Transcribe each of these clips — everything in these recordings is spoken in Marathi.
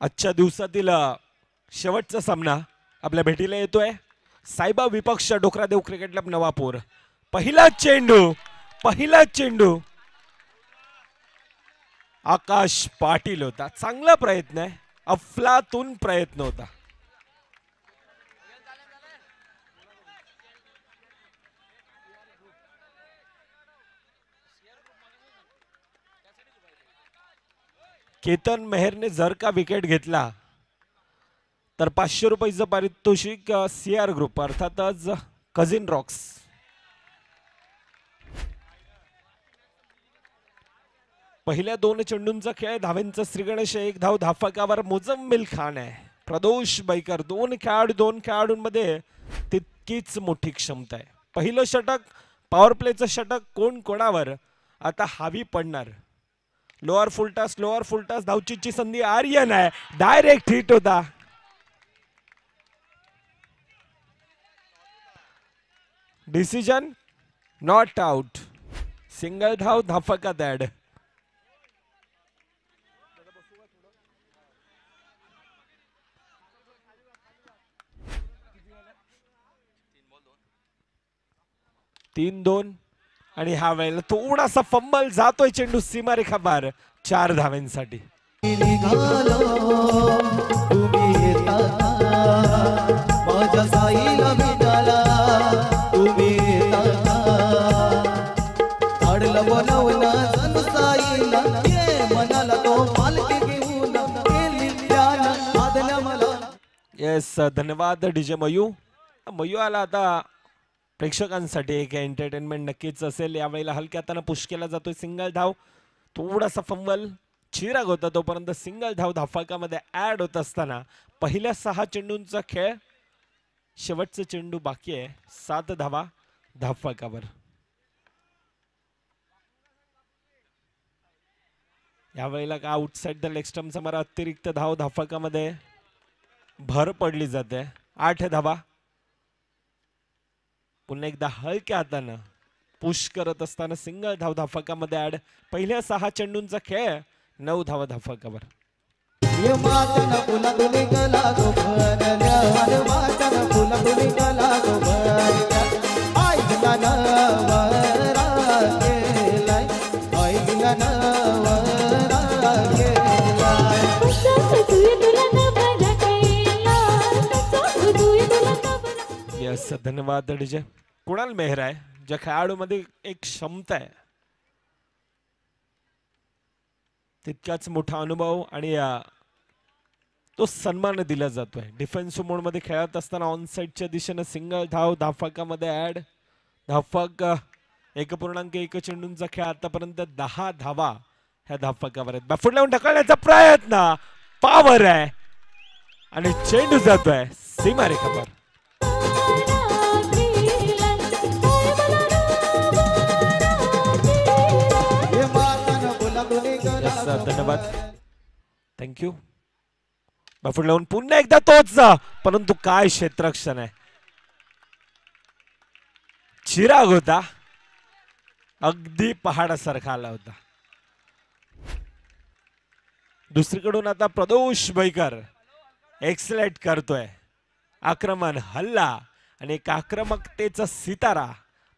आजच्या दिवसातील शेवटचा सामना आपल्या भेटीला येतोय साईबा विपक्ष डोकरादेव क्रिकेट क्लब नवापूर। पहिला चेंडू आकाश पाटील होता। चांगला प्रयत्न आहे, अफलातून प्रयत्न होता। केतन मेहरने जर का विकेट घेतला तर 500 रुपयाचं पारितोषिक सीआर ग्रुप अर्थातच कझिन रॉक्स। पहिल्या 2 चेंडूंचा खेळ, धावेंचा श्रीगणेश 1 धाव धाफकावर मुजम्मिल खान आहे। प्रदोष बैकर 2 खेळाडूंमध्ये तितकीच मोठी क्षमता आहे। पहिलं षटक, पॉवर प्लेचं षटक कोण कोणावर आता हावी पडणार। लोअर फुलटास धावचीची संधी आर्यन आहे, डायरेक्ट हिट होता। डिसिजन नॉट आउट, सिंगल धाव धाफकात ऍड। तीन 2 आणि ह्या वेळेला थोडासा फंबल जातोय चेंडू सीमारेखा पार 4 धावांसाठी। येस, धन्यवाद डीजे मयू। मयू आला आता प्रेक्षकांसाठी एक एंटरटेनमेंट नक्कीच असेल। यावेळेला हलक्या हाताने पुश केला जातोय, सिंगल धाव। थोडासा फंबल चिराग होता तोपर्यंत सिंगल धाव धाफकामध्ये ऍड होत असताना पहिल्या 6 चेंडूंचा खेळ, शेवटचा चेंडू बाकी आहे। 7 धावा धाफकावर। यावेळेला का आउटसाइड द लेग स्टंप समोर अतिरिक्त धाव धाफकामध्ये भर पडली जाते। 8 धावा। पुन्हा एकदा हलक्या हातानं पुश करत असताना सिंगल धाव धाफकामध्ये ऍड। पहिल्या 6 चेंडूंचा खेळ, 9 धावा धाफकावर। यस, धन्यवाद डीजे। कुणाल मेहर आहे, ज्या खेळाडूमध्ये एक क्षमता आहे, तितकाच मोठा अनुभव आणि तो सन्मान दिला जातोय। डिफेन्स मोड मध्ये खेळत असताना ऑन साइडच्या दिशेने सिंगल धाव धाफकामध्ये ऍड। धाफक 1.1 चेंडूंचा खेळ, आतापर्यंत 10 धावा ह्या धाफकावर आहेत। बॅफूट लावून ढकलण्याचा प्रयत्न, पावर आहे आणि चेंडू जातोय सीमारेखावर। धन्यवाद, थँक्यू। बॅफूट लावून पुन्हा एकदा तोच, परंतु काय क्षेत्ररक्षण आहे, चिराग होता, अगदी पहाडासारखा आला होता। दुसरीकडून आता प्रदोष बैकर एक्सलेट करतोय। आक्रमण, हल्ला आणि एक आक्रमकतेचा सितारा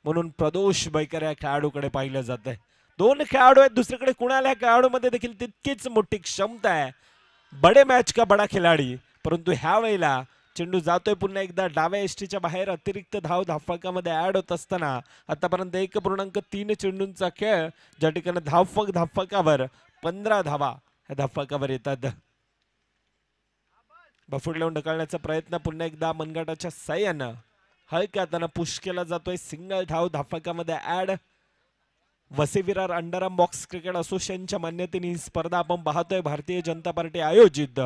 म्हणून प्रदोष बैकर या खेळाडूकडे पाहिलं जात आहे। 2 खेळाडू आहेत, दुसरीकडे कुणाला खेळाडूमध्ये देखील तितकीच मोठी क्षमता आहे। बडे मॅच का बडा खिलाडी, परंतु ह्या वेळेला चेंडू जातोय पुन्हा एकदा डाव्या एसटीच्या बाहेर। अतिरिक्त धाव धाफकामध्ये ऍड होत असताना आतापर्यंत 1.3 चेंडूंचा खेळ, ज्या ठिकाणी धाफकावर 15 धावा ह्या धाफकावर येतात। बफूट लावून ढकलण्याचा प्रयत्न, पुन्हा एकदा मनगटाच्या साह्यानं हलक्या हातानं पुश केला जातोय। सिंगल धाव धाफकामध्ये add. Vasai Virar underarm box cricket असोसिएशनच्या मान्यतेने ही स्पर्धा आपण पाहतोय। भारतीय जनता पार्टी आयोजित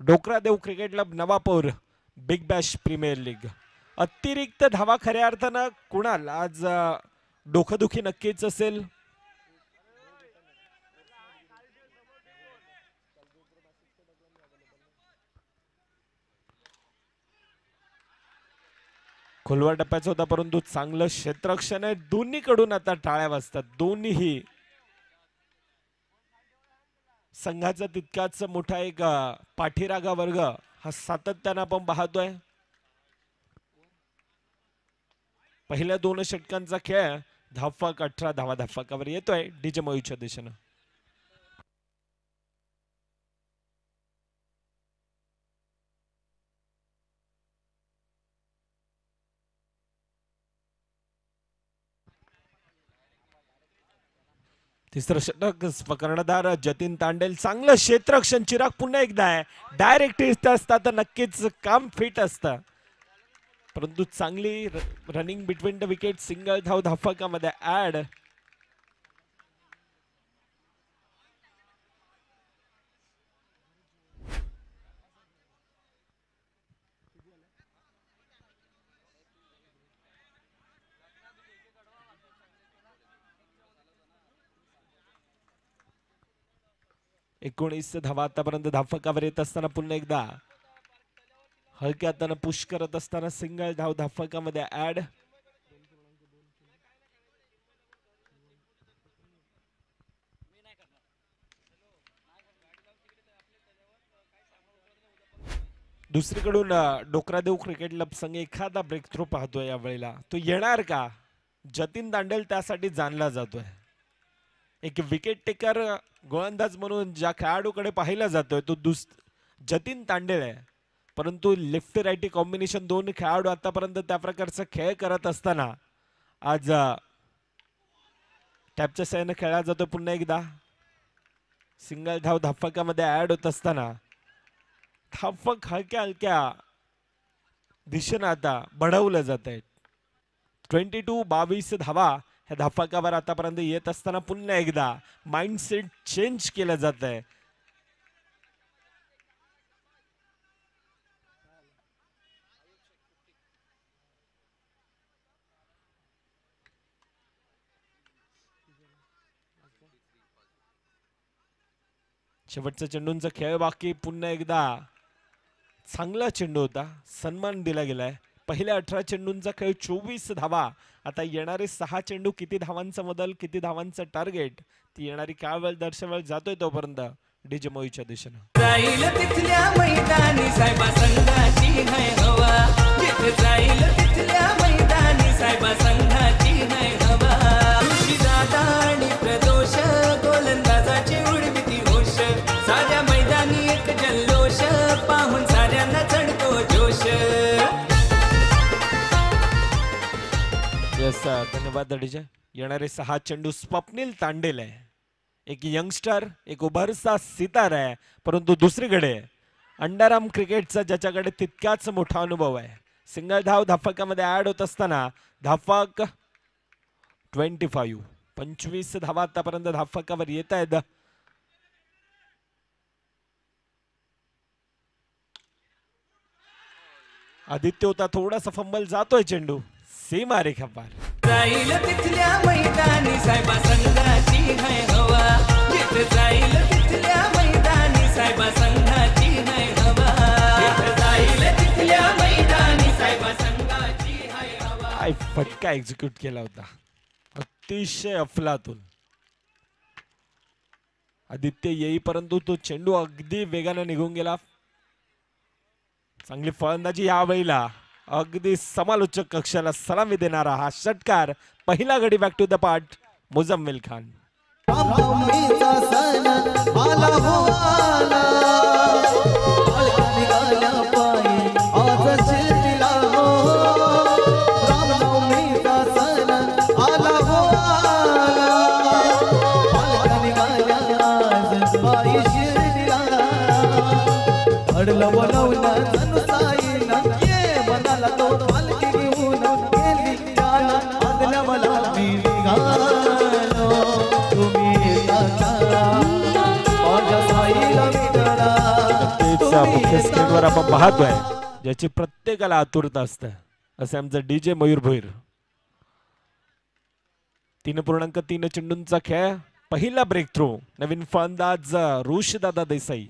Dokradev cricket club Navapur big bash premier league. अतिरिक्त धावा खऱ्या अर्थानं कुणाल आज डोकदुखी नक्कीच असेल। खोलवा टप्प्याचा होता, परंतु चांगलं क्षेत्ररक्षण आहे। दोन्हीकडून आता टाळ्या वाजतात, दोन्हीही संघाचा तितकाच मोठा एक पाठीरागा वर्ग हा सातत्यानं आपण पाहतोय. पहिल्या 2 षटकांचा खेळ धावफलक 18 धावा धावफलकावर येतोय डीजे मयूरच्या दिशेनं. तिसरं षटक कर्णधार जतीन तांडेल. चांगलं क्षेत्ररक्षण. चिराग पुन्हा एकदा आहे. डायरेक्ट हिट असतात तर नक्कीच काम फिट असतं, परंतु चांगली running between the wicket. Single धाव धावफलकामध्ये ऍड. एकोणीस धावा आतापर्यंत धावफलकावर येत असताना पुन्हा एकदा हलक्या हाताने पुश करत असताना सिंगल धाव धावफलकामध्ये ऍड. दुसरीकडून डोकरादेव क्रिकेट क्लब संघ एखादा ब्रेक थ्रो पाहतोय या वेळेला. तो येणार का? जतीन तांडेल त्यासाठी जाणला जातोय. एक विकेट टेकर गोलंदाज म्हणून ज्या खेळाडूकडे पाहिला जातोय तो जतीन तांडेल आहे, परंतु लेफ्ट राईटी कॉम्बिनेशन 2 खेळाडू आतापर्यंत त्या प्रकारचा खेळ करत असताना आज टॅपच्या साहाय्याने खेळला जातो. पुन्हा एकदा सिंगल धाव धावफलकामध्ये ऍड होत असताना धावफलक हलक्या हलक्या दिशेनं आता बढवलं जात आहे. 22 धावा ह्या धावफलकावर आतापर्यंत येत असताना पुन्हा एकदा माइंडसेट चेंज केलं जात आहे. शेवटचा चेंडूंचा खेळ बाकी. पुन्हा एकदा चांगला चेंडू होता, सन्मान दिला गेलाय. पहिल्या 18 चेंडूंचा खेळ 24 धावा. आता येणारे 6 चेंडू किती धावांचा बदल, किती धावांचं टार्गेट, ती येणारी काय वेळ दर्शवायला जातोय तोपर्यंत डीजे मोईच्या दिशेनं. जाईल तिथल्या मैदानी साहेबा संघाची है हवा. जाईल तिथल्या मैदानी साहेबा संघाची है हवा. दादा आणि प्रदोष गोलंदाजाची उडविती होश. साऱ्या मैदानी एक जल्लोष पाहून साऱ्यांना चढतो जोश. यस धन्यवाद डीजे. येणारे 6 चेंडू स्वप्नील तांडेल आहे. एक यंगस्टर, एक उभरसा सितार आहे, परंतु दुसरीकडे अंडरआर्म क्रिकेटचा ज्याच्याकडे तितकाच मोठा अनुभव आहे. सिंगल धाव धावफलकामध्ये ऍड होत असताना धावफलक 25 धावा आतापर्यंत धावफलकावर येत आहेत. आदित्य होता, थोडासा फंबल जातोय चेंडू सीमा रेखा पार. जाईल तिथल्या मैदानी साहेबा संघाची है हवा. जाईल तिथल्या मैदानी साहेबा संघाची है हवा. जाईल तिथल्या मैदानी साहेबा संघाची है हवा. काय फटका एक्झिक्यूट केला होता, अतिशय अफलातून. आदित्य येईपर्यंत तो चेंडू अगदी वेगाने निघून गेला. चांगली फलंदाजी या वेळेला. अगदी समालोचक कक्षाला सलामी देणारा हा षटकार. पहिला गडी back to the part Muzammil Khan. मुख्य स्क्रीनवर आपण पाहतोय ज्याची प्रत्येकाला आतुरता असते, असे आमचं डीजे मयूर भोईर. 3.3 चेंडूंचा खेळ. पहिला ब्रेक थ्रो. नवीन फलंदाज ऋषदादा देसाई.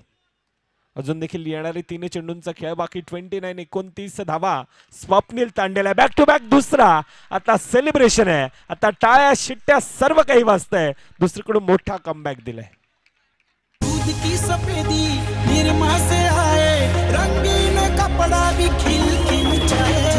अजून देखील येणारे 3 चेंडूंचा खेळ बाकी. 29 धावा. स्वप्नील तांडेला बॅक टू बॅक दुसरा. आता सेलिब्रेशन आहे, आता टाळ्या शिट्ट्या सर्व काही वाजतंय. दुसरीकडून मोठा कमबॅक दिलाय. दूध की सफेदी निरमा से आए, रंगीन कपड़ा भी खिल खिल जाए।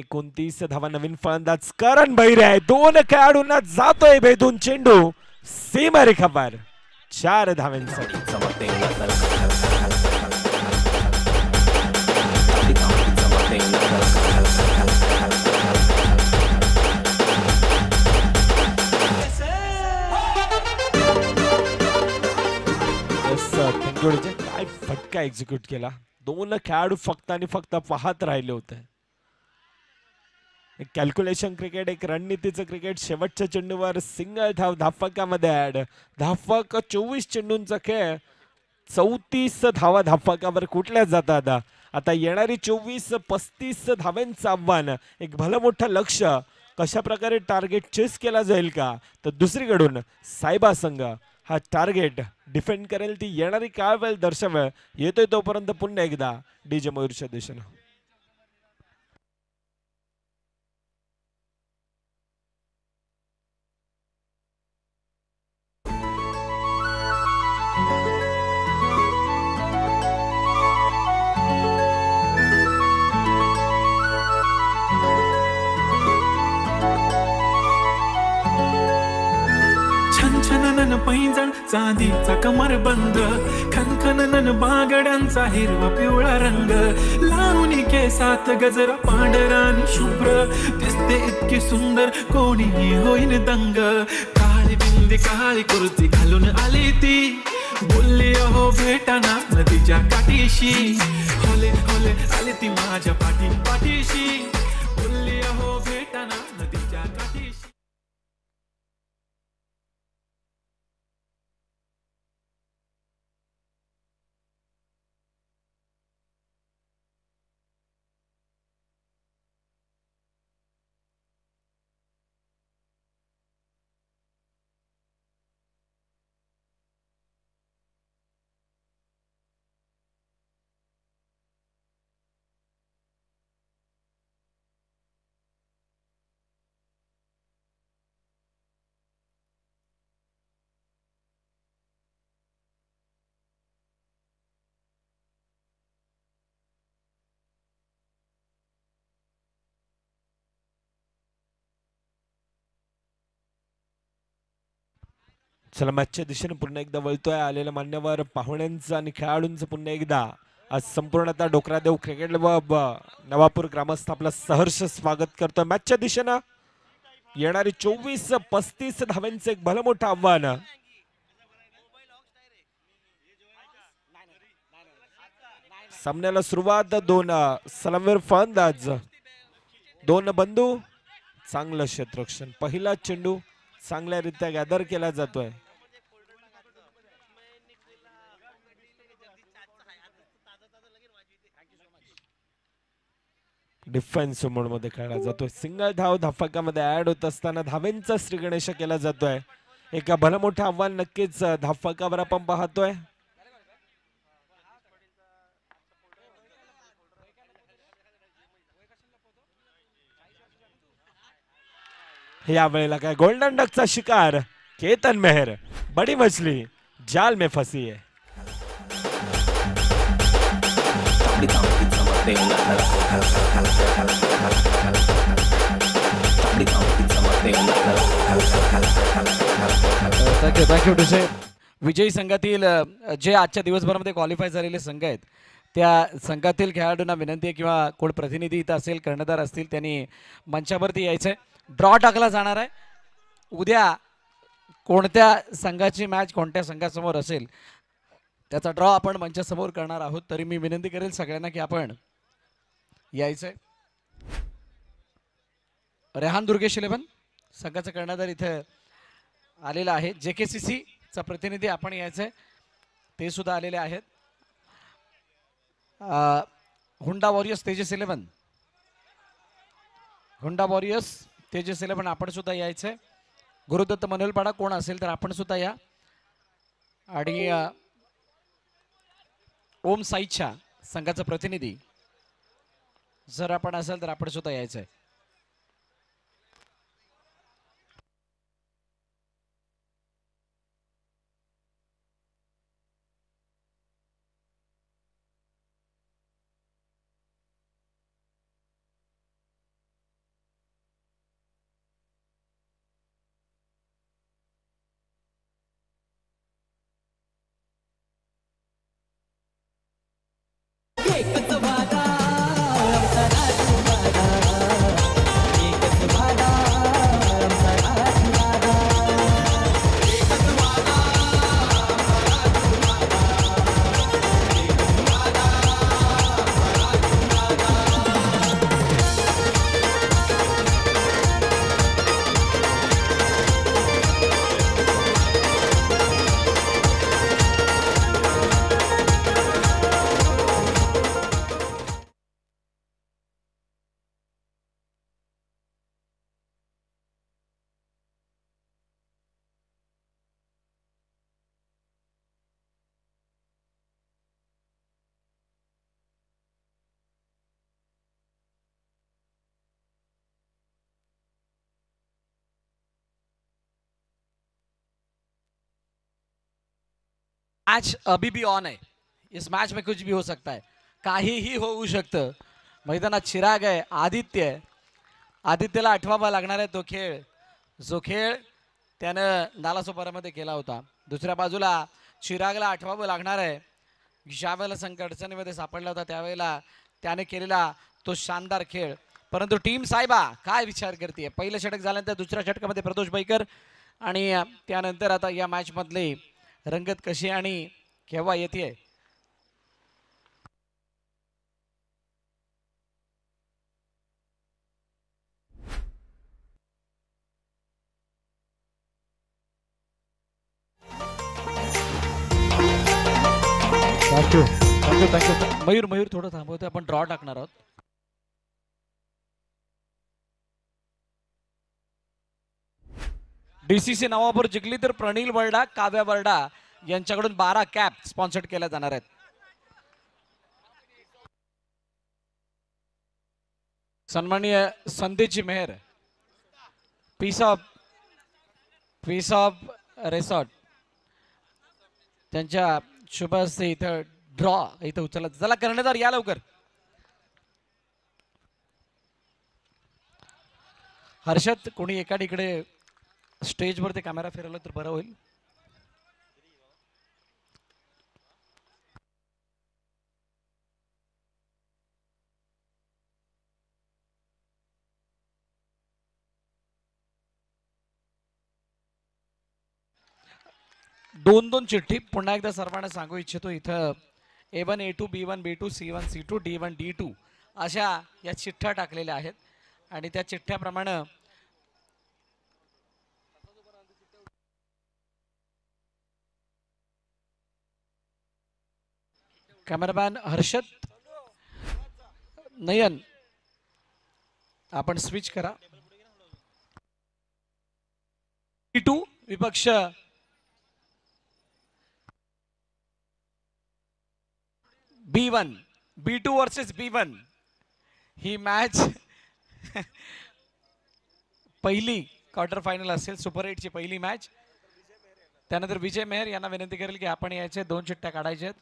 29 धावा नवीन फलंदाज करण भैरे आहे. दोन खेळाडूंना जातोय भेदून चेंडू सीमारेखापार 4 धावांसाठी. काय फटका एक्झिक्यूट केला. दोन खेळाडू फक्त आणि फक्त पाहत राहिले होते. कॅल्क्युलेशन क्रिकेट, एक रणनीतीचं क्रिकेट. शेवटच्या चेंडूवर सिंगल धाव धावफलकामध्ये ऍड. धावफलक 24 चेंडूंचा खेळ, 34 धावा धावफलकावर कुठल्या जातात. आता येणारी 24-35 धावांचं आव्हान, एक भलं मोठं लक्ष. कशा प्रकारे टार्गेट चेस केला जाईल का, तर दुसरीकडून सायबा संघ हा टार्गेट डिफेंड करेल. ती येणारी काळ वेळ दर्शवेल. येतोय तोपर्यंत पुन्हा एकदा डीजे मयूरच्या दिशेनं. छनछनन पैंजण चांदीचा कमरबंद, खनखनन बागड्यांचा हिरवा पिवळा रंग, लावणी केसात गजरा पांढरा आणि शुभ्र, दिसते इतकी सुंदर कोणीही होईन दंग. काळी बिंदी काळी कुर्ती घालून आली ती, बोलली अहो भेटाना नदीच्या काठीशी, होले होले आली ती माझ्या पाठीशी, बोलली अहो भेटाना नदीच्या काठीशी. चला मॅचच्या दिशेने पुन्हा एकदा वळतोय. आलेल्या मान्यवर पाहुण्यांचं आणि खेळाडूंचं पुन्हा एकदा आज संपूर्णतः डोकरादेव क्रिकेट क्लब नवापूर ग्रामस्थ आपलं सहर्ष स्वागत करतोय. मॅचच्या दिशेनं येणारी 24-35 धावांचं एक भलं मोठं आव्हान. सामन्याला सुरुवात. 2 सलामीर फलंदाज, 2 बंधू, चांगलं क्षेत्ररक्षण. पहिला चेंडू चांगल्यारीत्या गॅदर केला जातोय. डिफेन्सिव्ह मोड मध्ये खेळला जातोय. सिंगल धाव धावफलकामध्ये ऍड होत असताना धावेंचा श्रीगणेश केला जातोय. एका भलं मोठं आव्हान नक्कीच धावफलकावर आपण पाहतोय. या वेळेला काय गोल्डन डकचा शिकार केतन मेहर. बड़ी मछली जाल में फंसी है. Thank you DJ. विजयी संघातील जे आजच्या दिवसभरामध्ये क्वालिफाय झालेले संघ आहेत, त्या संघातील खेळाडूंना विनंती आहे किंवा कोण प्रतिनिधी इथं असेल, कर्णधार असतील, त्यांनी मंचावरती यायचंय. ड्रॉ टाकला जाणार आहे. उद्या कोणत्या संघाची मॅच कोणत्या संघासमोर असेल त्याचा ड्रॉ आपण मंचासमोर करणार आहोत. तरी मी विनंती करेल सगळ्यांना की आपण यायचंय. रेहान दुर्गेश 11 संघाचा कर्णधार इथे आलेला आहे. JKCC चा प्रतिनिधी आपण यायचंय, ते सुद्धा आलेले आहेत. हुंडा वॉरियर्स तेजस 11, हुंडा वॉरियर्स तेजस 11 आपण सुद्धा यायचंय. गुरुदत्त मनोलपाडा कोण असेल तर आपण सुद्धा या. आणि ओम साईच्या संघाचा प्रतिनिधी जर आपण असेल तर आपण सुद्धा यायचंय. एकच वादा आमचा राजवाडा, एकच वादा आमचा राजवाडा. मैच अभी भी ऑन है. इस मैच में कुछ भी हो सकता है. काहीही होऊ शकतं. मैदानात चिराग आहे, आदित्य आहे. आदित्यला आठवावा लागणार आहे तो खेळ, जो खेळ त्यानं नालासोपारामध्ये केला होता. दुसऱ्या बाजूला चिरागला आठवावं लागणार आहे. ज्या वेळेला संकट अडचणीमध्ये सापडला होता त्यावेळेला त्याने केलेला तो शानदार खेळ. परंतु टीम साहेबा काय विचार करते. पहिलं षटक झाल्यानंतर दुसऱ्या षटकामध्ये प्रदोष बैकर आणि त्यानंतर आता या मॅच मधली रंगत कशी आणि केव्हा येते. Thank you thank you thank you. Mayur Mayur थोडं थांबवतो, आपण ड्रॉ टाकणार आहोत. डीसीसी नावावर जिंकली तर प्रणील बर्डा, काव्या बर्डा यांच्याकडून 12 कॅप स्पॉन्सर्ड केल्या जाणार आहेत. सन्माननीय संदेशजी मेहर, पीस ऑफ रिसॉर्ट त्यांच्या शुभ हस्ते इथं ड्रॉ इथं उचलला. चला कर्णधार या लवकर. हर्षद कोणी एका इकडे स्टेजवर ते कॅमेरा फिरवलं तर बरं होईल. दोन चिठ्ठी पुन्हा एकदा सर्वांना सांगू इच्छितो. इथं A1 A2 B1 B2 C1 C2 D1 D2 अशा या चिठ्ठ्या टाकलेल्या आहेत आणि त्या चिठ्ठ्याप्रमाणे कॅमेरामॅन हर्षद नयन आपण स्विच करा. B2 विपक्ष B1 B2 वर्सेस B1 ही मॅच पहिली क्वार्टर फायनल असेल. सुपर 8 ची पहिली मॅच. त्यानंतर विजय मेहर यांना विनंती करेल की आपण याचे 2 चिठ्ठ्या काढायच्या आहेत.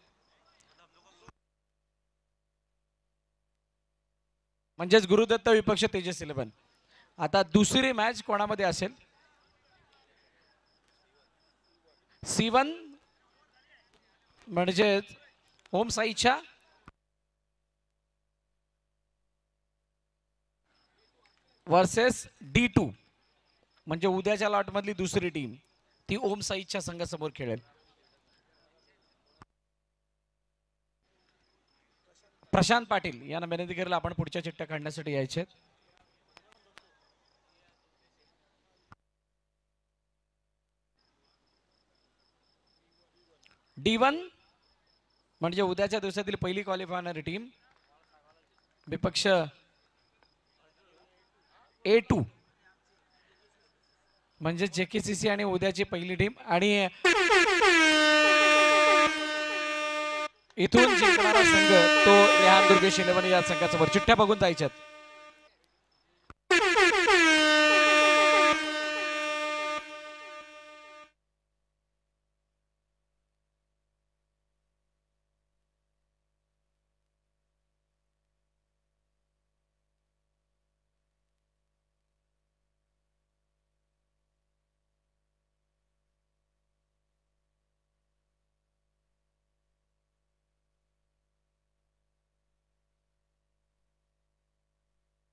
म्हणजेच गुरुदत्त विपक्ष तेजस 11. आता दुसरी मॅच कोणामध्ये असेल. C1 म्हणजे ओम साईच्या वर्सेस D2 म्हणजे उद्याच्या लॉट मधली दुसरी टीम ती ओम साईच्या संघासमोर खेळेल. प्रशांत पाटील यांना विनंती करेल आपण पुढच्या चिठ्ठ्या काढण्यासाठी यायचे. D1 म्हणजे उद्याच्या दिवसातील पहिली क्वालिफाय होणारी टीम विपक्ष A2 म्हणजे JKCC आणि उद्याची पहिली टीम आणि इथून जिंकणारा संघ तो रेहान दुर्गेश 11 या संघासमोर चिठ्ठ्या बघून जायच्यात.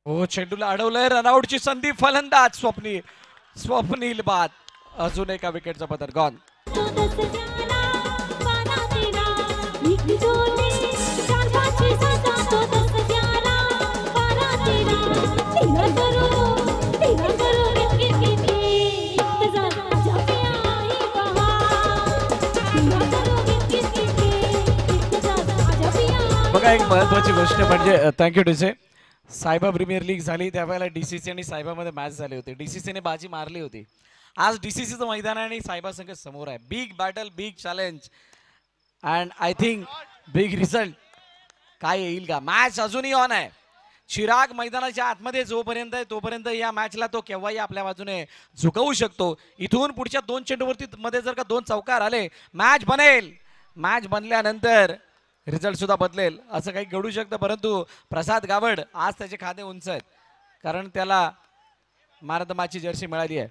हो चेंडूला अडवलंय. रनआउटची संधी. फलंदाज स्वप्नील बाद. अजून एका विकेटचा पदर गॉन. बघा एक महत्वाची गोष्ट म्हणजे थँक्यू डीजे. सायबा प्रीमियर लीग झाली त्यावेळेला DCC आणि सायबामध्ये मॅच झाली होती. DCCने बाजी मारली होती. आज DCCचं मैदान आहे आणि सायबा संघ समोर आहे. Big battle, big challenge and I think big result काय येईल का. मॅच अजूनही ऑन आहे. चिराग मैदानाच्या आतमध्ये जोपर्यंत आहे तोपर्यंत या मॅचला तो केव्हाही आपल्या बाजूने झुकवू शकतो. इथून पुढच्या 2 चेंडूवरती मध्ये जर का 2 चौकार आले मॅच बनेल. मॅच बनल्यानंतर रिझल्ट सुद्धा बदलेल असं काही घडू शकतं. परंतु प्रसाद गावड आज त्याचे खाते उंच आहेत कारण त्याला मॅन ऑफ द मॅचची जर्सी मिळाली आहे.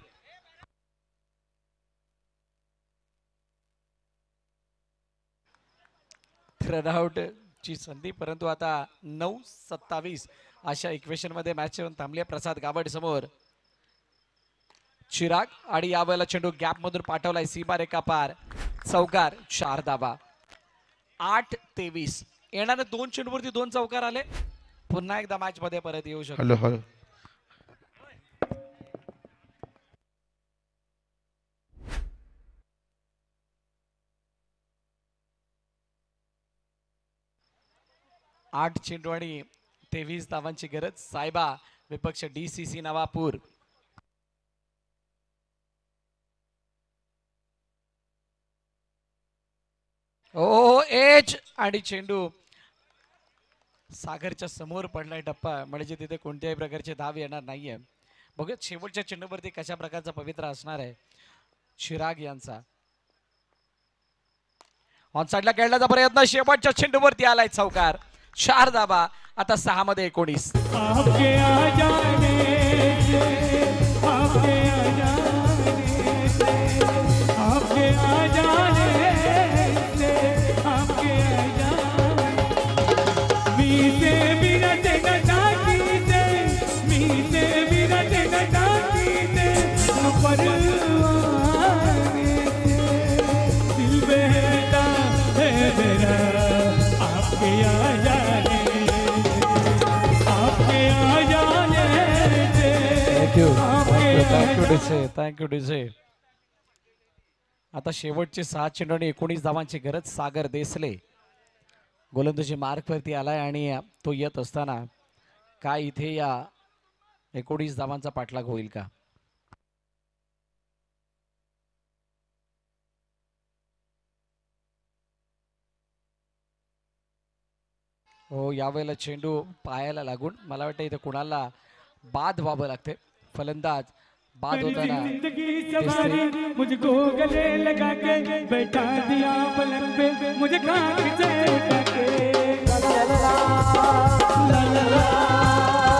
रनआउट ची संधी परंतु आता 9-27 अशा इक्वेशन मध्ये मॅच येऊन थांबली. प्रसाद गावड समोर चिराग आणि यावेळेला चेंडू गॅप मधून पाठवलाय सीमा रेखा पार. चौकार 4 धाबा. 8-23 येणाऱ्या 2 चेंडूवरती 2 चौकार आले. पुन्हा एकदा मॅच मध्ये परत येऊ शकतो. हॅलो 8 चेंडू आणि 23 धावांची गरज. सायबा विपक्ष DCC नवापूर. ओ एज आणि चेंडू सागरच्या समोर पडलाय टप्पा म्हणजे तिथे कोणत्याही प्रकारचे धाव येणार नाहीये. बघूया शेवटच्या चेंडूवरती कशा प्रकारचा पवित्रा असणार आहे चिराग यांचा. ऑन साइडला खेळण्याचा प्रयत्न. शेवटच्या चेंडूवरती आलाय चौकार. 4 धाबा. आता 6 मध्ये 19. Thank you DJ. आता शेवटचे 6 चेंडू आणि 19 धावांची गरज. सागर देसले गोलंदाजी मार्क वरती आलाय आणि तो येत असताना काय इथे या 19 धावांचा पाठलाग होईल का. हो यावेळेला चेंडू पायाला लागून मला वाटतं इथे कुणाला बाद व्हावं लागते. फलंदाज बाद होताना मुझको गले लगा के बैठा दिया पलंग पे मुझे खाक से उठा के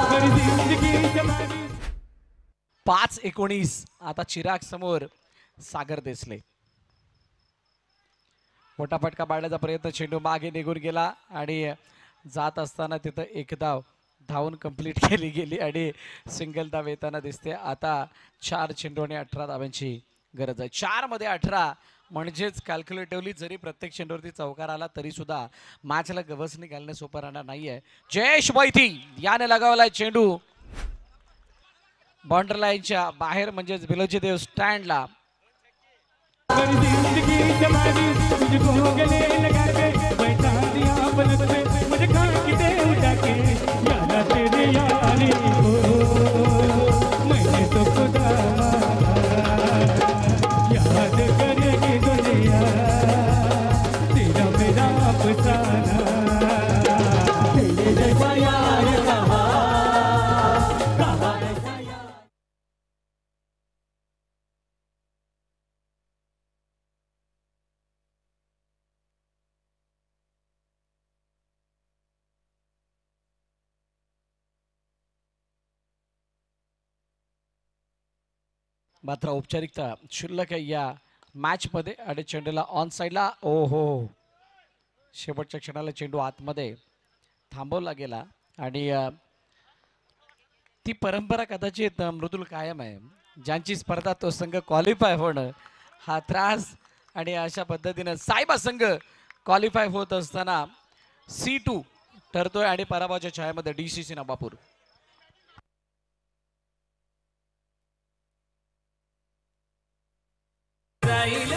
मेरी जिंदगी जमानी. 5-19 आता चिराग समोर सागर देसले. मोठा फटका पाडण्याचा प्रयत्न. चेंडू मागे निघून गेला आणि जात असताना तिथं एक धाव धावून कंप्लीट केली गेली आणि सिंगल धाव येताना दिसते. आता 4 चेंडू आणि 18 धावांची गरज आहे. 4 मध्ये 18 म्हणजेच कॅल्क्युलेटिव्हली जरी प्रत्येक चेंडूवरती चौकार आला तरी सुद्धा मॅचला गवसणी घालणं सोपं राहणार नाहीये. जयेश वैती याने लगावलाय चेंडू बाउंड्री लाईनच्या बाहेर म्हणजेच बिलोची देव स्टँडला. मेरी जिंदगी जमानी मुझको गले लगा के बैठा मात्र औपचारिकता क्षुल्लक आहे या मॅचमध्ये आणि चेंडूला ऑन साईडला ओहो शेवटच्या क्षणाला चेंडू आतमध्ये थांबवला गेला आणि ती परंपरा कदाचित मृदुल कायम आहे. ज्यांची स्पर्धा तो संघ क्वालिफाय होणं हा त्रास आणि अशा पद्धतीनं सायबा संघ क्वालिफाय होत असताना C2 ठरतोय आणि पराभवाच्या छायामध्ये DCC नवापूर. जाईल